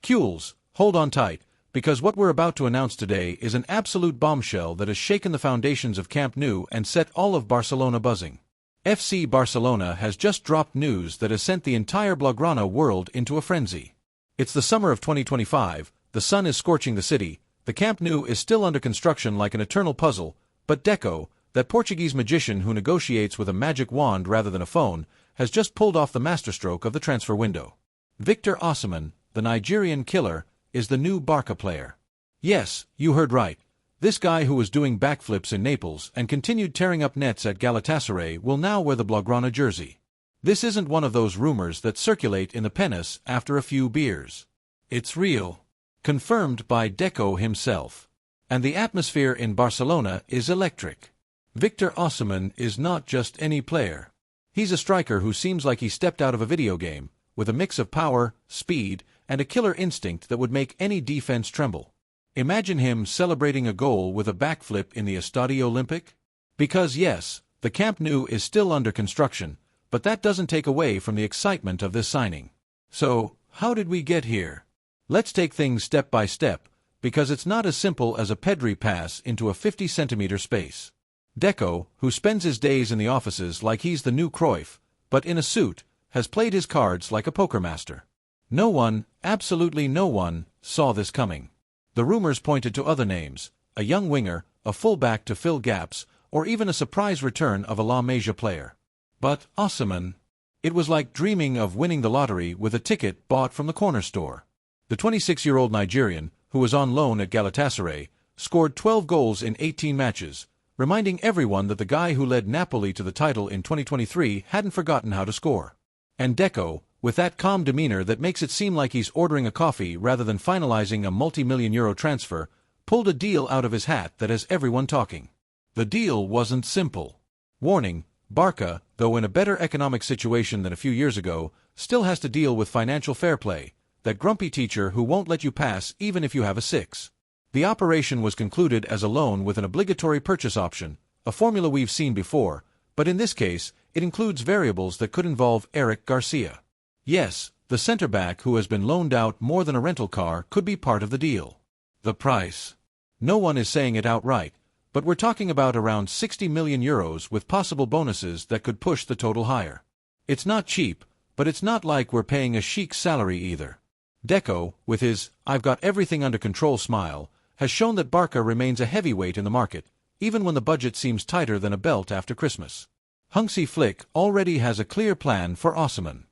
Kules, hold on tight, because what we're about to announce today is an absolute bombshell that has shaken the foundations of Camp Nou and set all of Barcelona buzzing. FC Barcelona has just dropped news that has sent the entire Blaugrana world into a frenzy. It's the summer of 2025, the sun is scorching the city, the Camp Nou is still under construction like an eternal puzzle, but Deco, that Portuguese magician who negotiates with a magic wand rather than a phone, has just pulled off the masterstroke of the transfer window. Victor Osimhen, the Nigerian killer, is the new Barça player. Yes, you heard right. This guy who was doing backflips in Naples and continued tearing up nets at Galatasaray will now wear the Blaugrana jersey. This isn't one of those rumors that circulate in the penis after a few beers. It's real. Confirmed by Deco himself. And the atmosphere in Barcelona is electric. Victor Osimhen is not just any player. He's a striker who seems like he stepped out of a video game, with a mix of power, speed, and a killer instinct that would make any defense tremble. Imagine him celebrating a goal with a backflip in the Estadio Olympic? Because yes, the Camp Nou is still under construction, but that doesn't take away from the excitement of this signing. So, how did we get here? Let's take things step by step, because it's not as simple as a PEDRI pass into a 50-centimeter space. Deco, who spends his days in the offices like he's the new Cruyff, but in a suit, has played his cards like a poker master. No one, absolutely no one, saw this coming. The rumors pointed to other names, a young winger, a fullback to fill gaps, or even a surprise return of a La Masia player. But Osimhen, it was like dreaming of winning the lottery with a ticket bought from the corner store. The 26-year-old Nigerian, who was on loan at Galatasaray, scored 12 goals in 18 matches, reminding everyone that the guy who led Napoli to the title in 2023 hadn't forgotten how to score. And Deco, with that calm demeanor that makes it seem like he's ordering a coffee rather than finalizing a multi-million-euro transfer, pulled a deal out of his hat that has everyone talking. The deal wasn't simple. Warning, Barça, though in a better economic situation than a few years ago, still has to deal with financial fair play, that grumpy teacher who won't let you pass even if you have a 6. The operation was concluded as a loan with an obligatory purchase option, a formula we've seen before, but in this case, it includes variables that could involve Eric Garcia. Yes, the centre-back who has been loaned out more than a rental car could be part of the deal. The price. No one is saying it outright, but we're talking about around 60 million euros with possible bonuses that could push the total higher. It's not cheap, but it's not like we're paying a chic salary either. Deco, with his "I've got everything under control" smile, has shown that Barça remains a heavyweight in the market, even when the budget seems tighter than a belt after Christmas. Hansi Flick already has a clear plan for Osimhen.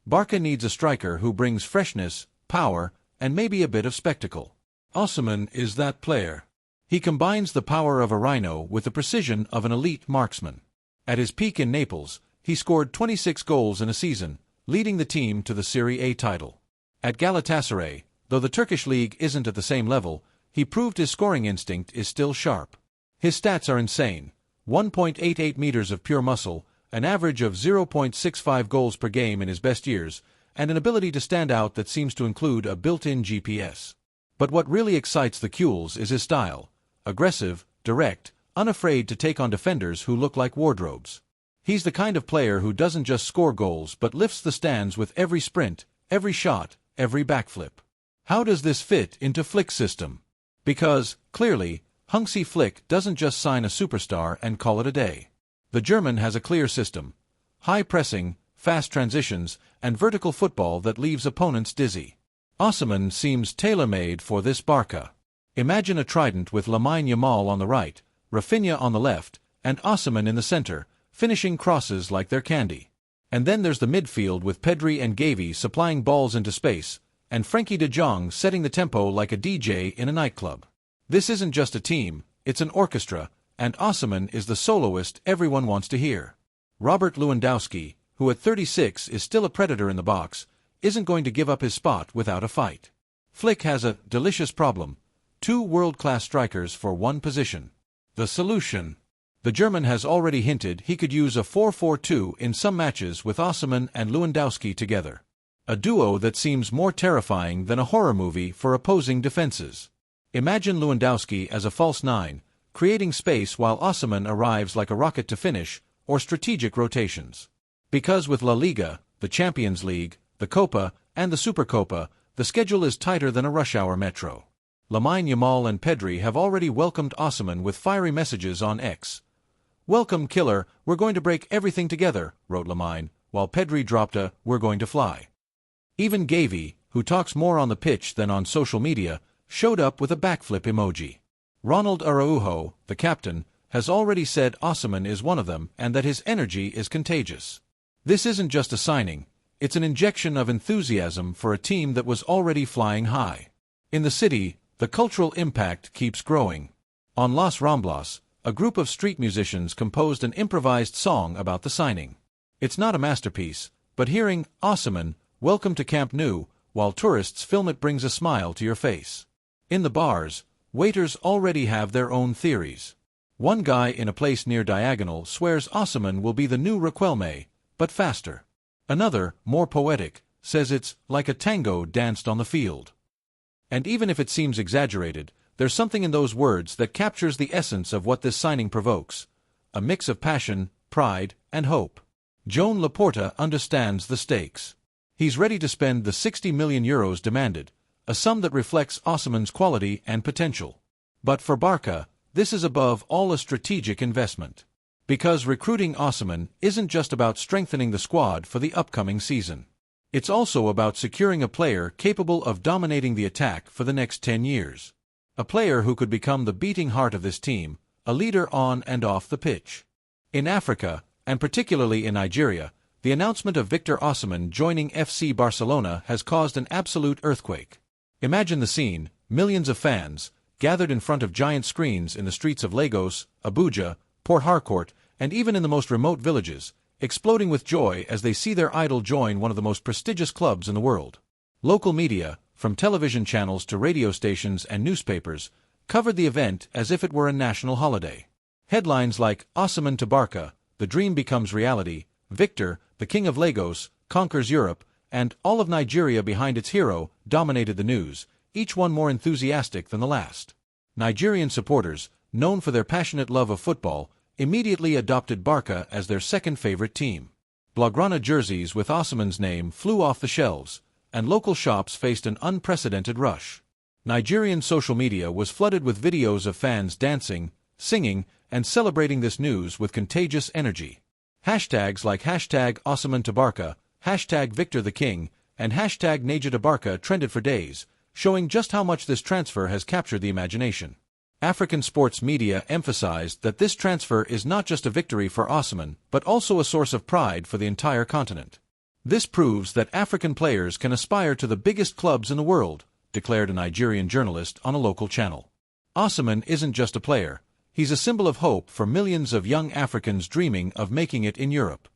Barça needs a striker who brings freshness, power, and maybe a bit of spectacle. Osimhen is that player. He combines the power of a rhino with the precision of an elite marksman. At his peak in Naples, he scored 26 goals in a season, leading the team to the Serie A title. At Galatasaray, though the Turkish league isn't at the same level, he proved his scoring instinct is still sharp. His stats are insane. 1.88 meters of pure muscle, an average of 0.65 goals per game in his best years, and an ability to stand out that seems to include a built-in GPS. But what really excites the Kules is his style. Aggressive, direct, unafraid to take on defenders who look like wardrobes. He's the kind of player who doesn't just score goals but lifts the stands with every sprint, every shot, every backflip. How does this fit into Flick's system? Because, clearly, Hansi Flick doesn't just sign a superstar and call it a day. The German has a clear system. High pressing, fast transitions, and vertical football that leaves opponents dizzy. Osimhen seems tailor-made for this Barça. Imagine a trident with YAMAL on the right, Rafinha on the left, and Osimhen in the center, finishing crosses like they're candy. And then there's the midfield with PEDRI and GAVI supplying balls into space, and Frenkie de Jong setting the tempo like a DJ in a nightclub. This isn't just a team, it's an orchestra, and Osimhen is the soloist everyone wants to hear. Robert Lewandowski, who at 36 is still a predator in the box, isn't going to give up his spot without a fight. Flick has a delicious problem. 2 world-class strikers for 1 position. The solution. The German has already hinted he could use a 4-4-2 in some matches with Osimhen and Lewandowski together. A duo that seems more terrifying than a horror movie for opposing defenses. Imagine Lewandowski as a false 9, creating space while Osimhen arrives like a rocket to finish, or strategic rotations. Because with La Liga, the Champions League, the Copa, and the Supercopa, the schedule is tighter than a rush-hour metro. LAMINE, YAMAL and PEDRI have already welcomed Osimhen with fiery messages on X. "Welcome, killer, we're going to break everything together," wrote LAMINE, while PEDRI dropped a "we're going to fly." Even GAVI, who talks more on the pitch than on social media, showed up with a backflip emoji. Ronald Araujo, the captain, has already said Osimhen is one of them and that his energy is contagious. This isn't just a signing, it's an injection of enthusiasm for a team that was already flying high. In the city, the cultural impact keeps growing. On Las Ramblas, a group of street musicians composed an improvised song about the signing. It's not a masterpiece, but hearing Osimhen, "Welcome to Camp Nou," while tourists film it brings a smile to your face. In the bars, waiters already have their own theories. One guy in a place near Diagonal swears Osimhen will be the new Riquelme, but faster. Another, more poetic, says it's like a tango danced on the field. And even if it seems exaggerated, there's something in those words that captures the essence of what this signing provokes: a mix of passion, pride, and hope. Joan Laporta understands the stakes. He's ready to spend the €60 million demanded, a sum that reflects Osimhen's quality and potential. But for Barça, this is above all a strategic investment. Because recruiting Osimhen isn't just about strengthening the squad for the upcoming season. It's also about securing a player capable of dominating the attack for the next 10 years. A player who could become the beating heart of this team, a leader on and off the pitch. In Africa, and particularly in Nigeria, the announcement of Victor Osimhen joining FC Barcelona has caused an absolute earthquake. Imagine the scene: millions of fans, gathered in front of giant screens in the streets of Lagos, Abuja, Port Harcourt, and even in the most remote villages, exploding with joy as they see their idol join one of the most prestigious clubs in the world. Local media, from television channels to radio stations and newspapers, covered the event as if it were a national holiday. Headlines like "Osimhen to Barça, the dream becomes reality," "Victor, the King of Lagos, conquers Europe," and "all of Nigeria behind its hero" dominated the news, each one more enthusiastic than the last. Nigerian supporters, known for their passionate love of football, immediately adopted Barça as their second favorite team. Blaugrana jerseys with Osimhen's name flew off the shelves, and local shops faced an unprecedented rush. Nigerian social media was flooded with videos of fans dancing, singing, and celebrating this news with contagious energy. Hashtags like #Osimhen to Barça, #Victor the King, and #Naija to Barça trended for days, showing just how much this transfer has captured the imagination. African sports media emphasized that this transfer is not just a victory for Osimhen, but also a source of pride for the entire continent. "This proves that African players can aspire to the biggest clubs in the world," declared a Nigerian journalist on a local channel. Osimhen isn't just a player, he's a symbol of hope for millions of young Africans dreaming of making it in Europe.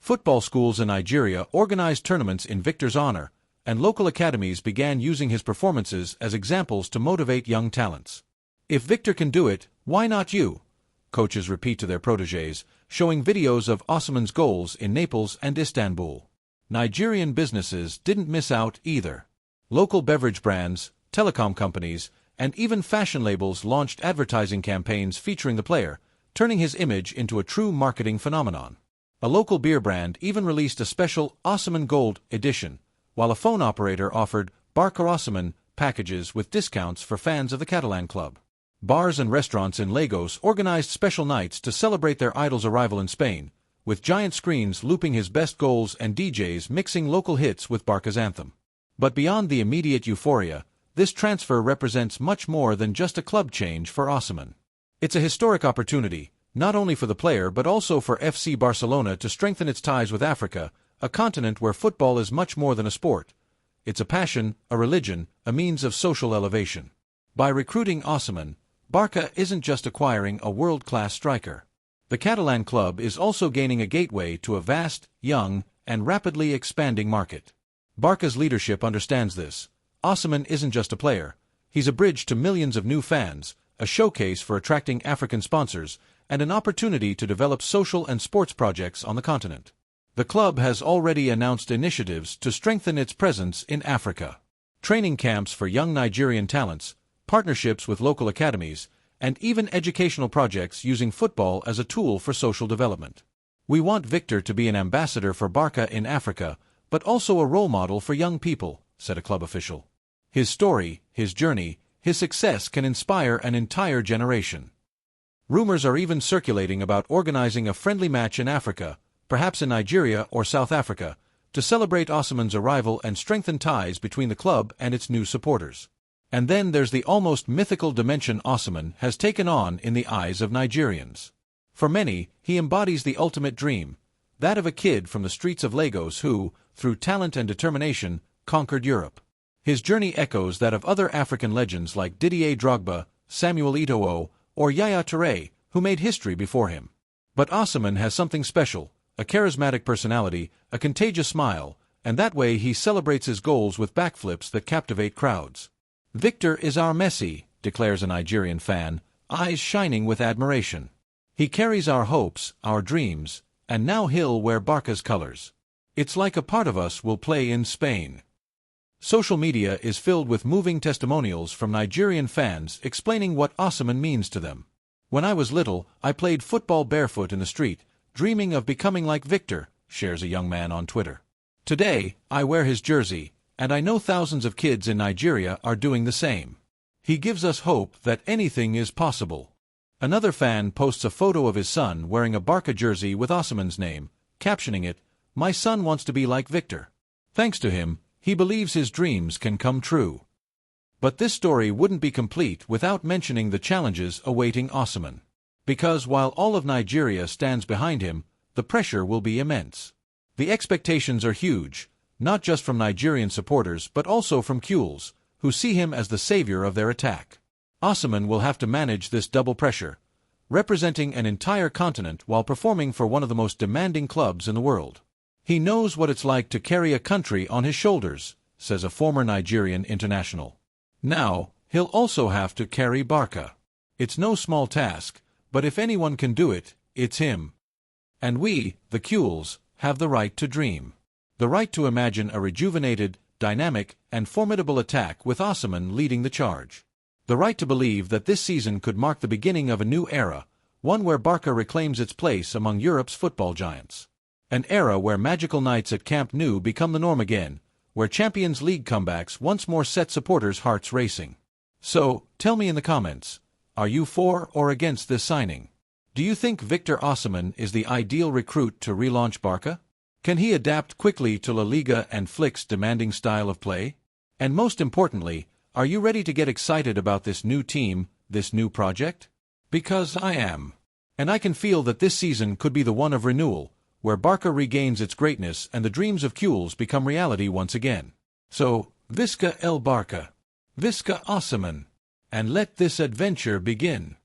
Football schools in Nigeria organized tournaments in Victor's honor, and local academies began using his performances as examples to motivate young talents. "If Victor can do it, why not you?" coaches repeat to their protégés, showing videos of Osimhen's goals in Naples and Istanbul. Nigerian businesses didn't miss out either. Local beverage brands, telecom companies, and even fashion labels launched advertising campaigns featuring the player, turning his image into a true marketing phenomenon. A local beer brand even released a special Osimhen Gold edition, while a phone operator offered Barça Osimhen packages with discounts for fans of the Catalan club. Bars and restaurants in Lagos organized special nights to celebrate their idol's arrival in Spain, with giant screens looping his best goals and DJs mixing local hits with Barca's anthem. But beyond the immediate euphoria, this transfer represents much more than just a club change for Osimhen. It's a historic opportunity, not only for the player but also for FC Barcelona to strengthen its ties with Africa, a continent where football is much more than a sport. It's a passion, a religion, a means of social elevation. By recruiting Osimhen, Barça isn't just acquiring a world-class striker. The Catalan club is also gaining a gateway to a vast, young, and rapidly expanding market. Barca's leadership understands this. Osimhen isn't just a player, he's a bridge to millions of new fans, a showcase for attracting African sponsors, and an opportunity to develop social and sports projects on the continent. The club has already announced initiatives to strengthen its presence in Africa. Training camps for young Nigerian talents, partnerships with local academies, and even educational projects using football as a tool for social development. "We want Victor to be an ambassador for Barça in Africa, but also a role model for young people," said a club official. His story, his journey, his success can inspire an entire generation. Rumors are even circulating about organizing a friendly match in Africa, perhaps in Nigeria or South Africa, to celebrate Osimhen's arrival and strengthen ties between the club and its new supporters. And then there's the almost mythical dimension Osimhen has taken on in the eyes of Nigerians. For many, he embodies the ultimate dream, that of a kid from the streets of Lagos who, through talent and determination, conquered Europe. His journey echoes that of other African legends like Didier Drogba, Samuel Eto'o, or Yaya Touré, who made history before him. But Osimhen has something special, a charismatic personality, a contagious smile, and that way he celebrates his goals with backflips that captivate crowds. "Victor is our Messi," declares a Nigerian fan, eyes shining with admiration. "He carries our hopes, our dreams, and now he'll wear Barca's colors. It's like a part of us will play in Spain." Social media is filled with moving testimonials from Nigerian fans explaining what Osimhen means to them. "When I was little, I played football barefoot in the street, dreaming of becoming like Victor," shares a young man on Twitter. "Today, I wear his jersey, and I know thousands of kids in Nigeria are doing the same. He gives us hope that anything is possible." Another fan posts a photo of his son wearing a Barca jersey with Osimhen's name, captioning it, "My son wants to be like Victor. Thanks to him, he believes his dreams can come true." But this story wouldn't be complete without mentioning the challenges awaiting Osimhen. Because while all of Nigeria stands behind him, the pressure will be immense. The expectations are huge, not just from Nigerian supporters but also from Kules, who see him as the savior of their attack. Osimhen will have to manage this double pressure, representing an entire continent while performing for one of the most demanding clubs in the world. "He knows what it's like to carry a country on his shoulders," says a former Nigerian international. Now, he'll also have to carry Barca. It's no small task, but if anyone can do it, it's him. And we, the Kules, have the right to dream. The right to imagine a rejuvenated, dynamic, and formidable attack with Osimhen leading the charge. The right to believe that this season could mark the beginning of a new era, one where Barca reclaims its place among Europe's football giants. An era where magical nights at Camp Nou become the norm again, where Champions League comebacks once more set supporters' hearts racing. So, tell me in the comments, are you for or against this signing? Do you think Victor Osimhen is the ideal recruit to relaunch Barca? Can he adapt quickly to La Liga and Flick's demanding style of play? And most importantly, are you ready to get excited about this new team, this new project? Because I am. And I can feel that this season could be the one of renewal, where Barca regains its greatness and the dreams of Kules become reality once again. So, Visca el Barca. Visca Osimhen. And let this adventure begin.